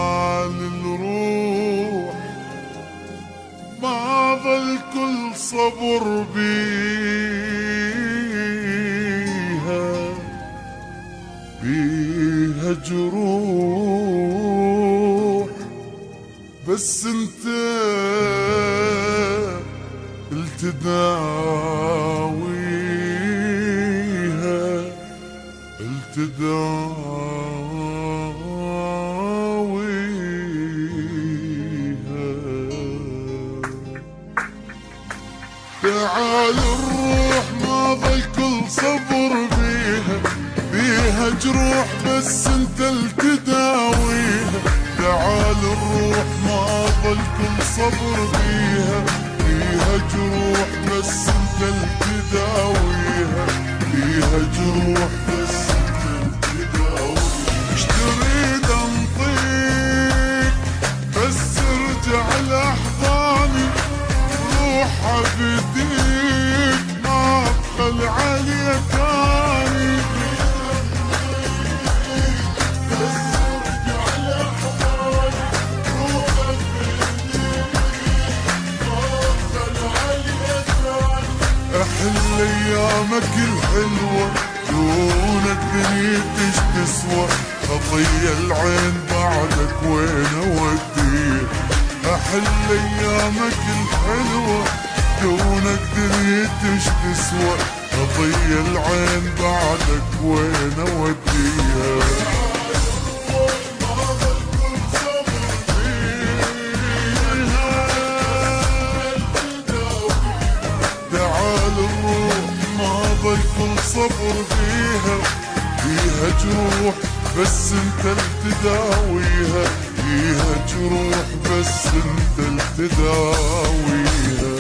تعال نروح ما ظل كل صبر بيها جروح، بس انت تعال نروح ما ظل كل صبر بيها جروح، بس انت التداويها. تعال نروح ما ظل كل صبر بيها جروح، بس انت التداويها. بيها جروح بس انت التداويها. ايش تريد انطيك بس ارجع لاحضاني، روح ابديك ما ابخل عليك اني. بس ارجع لاحضاني، روح ابديك ما ابخل عليك اني. احل ايامك الحلوة دونك دنيتش تسوى، خطية العين بعدك وين اوديك. احل ايامك الحلوة دونك دنيتش تسوى، خطية العين بعدك وين اوديها. تعال نروح ما ظل كل صبر بيها جروح، بس انت التداويها. بيها جروح بس انت التداويها.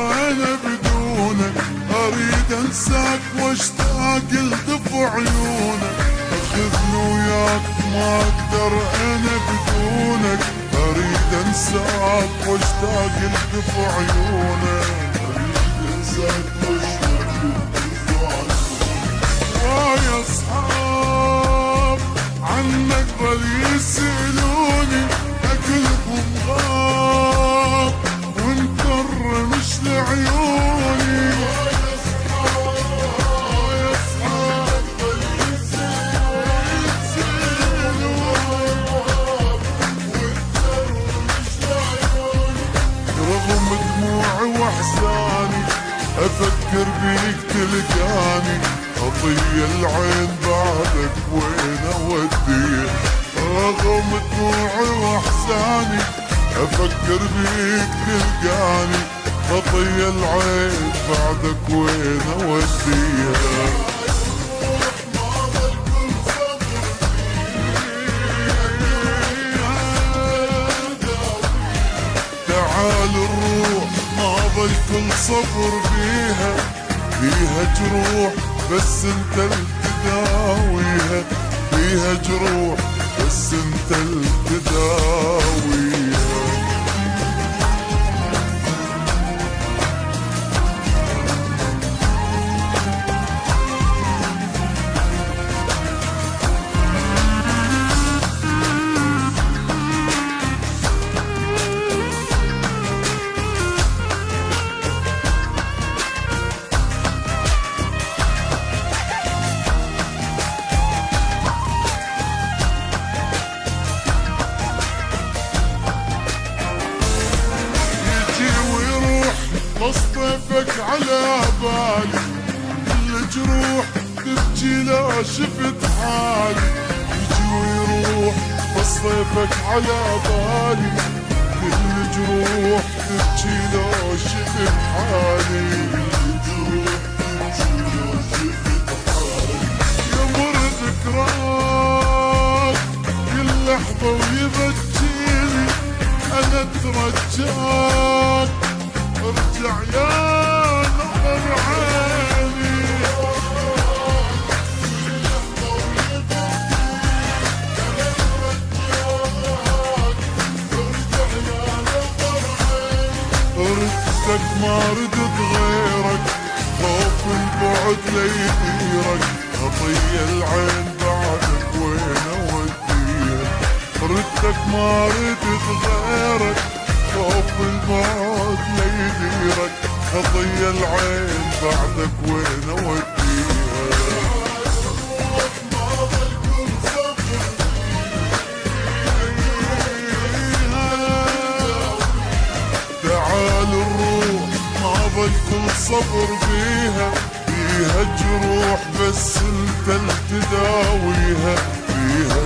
انا بدونك اريد انساك واشتاق لدفع عيونك. اخذني وياك ما اقدر انا بدونك، اريد انساك واشتاق لدفع عيونك. اريد انساك واشتاق لدفع عيونك. ويا اصحاب عنك ظل يسألوني، اكلكم غاب وانكر مش لعيوني. يا اصحاب ظل يسألوني، وانكر مش لعيوني. رغم دموعي واحزاني افكر بيك تلقاني، خطية العين بعدك وين اوديه. رغم دموعي واحزاني افكر بيك تلقاني، خطية العين بعدك وين اوديها. تعال نروح ما ظل كل صبر بيها جروح، بس انت التداويها. بيها جروح بس انت التداويها. تبكي لا شفت حالي، يجي ويروح بس طيفك على بالي، كل جروح تبكي لا شفت حالي، يمر ذكراك كل لحظة ويبكيني، أنا اترجاك ارجع يا نظر عيني، ردك ما ردت غيرك، خوف البعد ليديرك، خطية العين بعدك وين اوديها، ردك ما ردت غيرك، خوف البعد ليديرك، خطية العين بعدك وين اوديها. تعال الروح ما ظل كل صبر بيها، فيها جروح بس انت اللي تداويها، فيها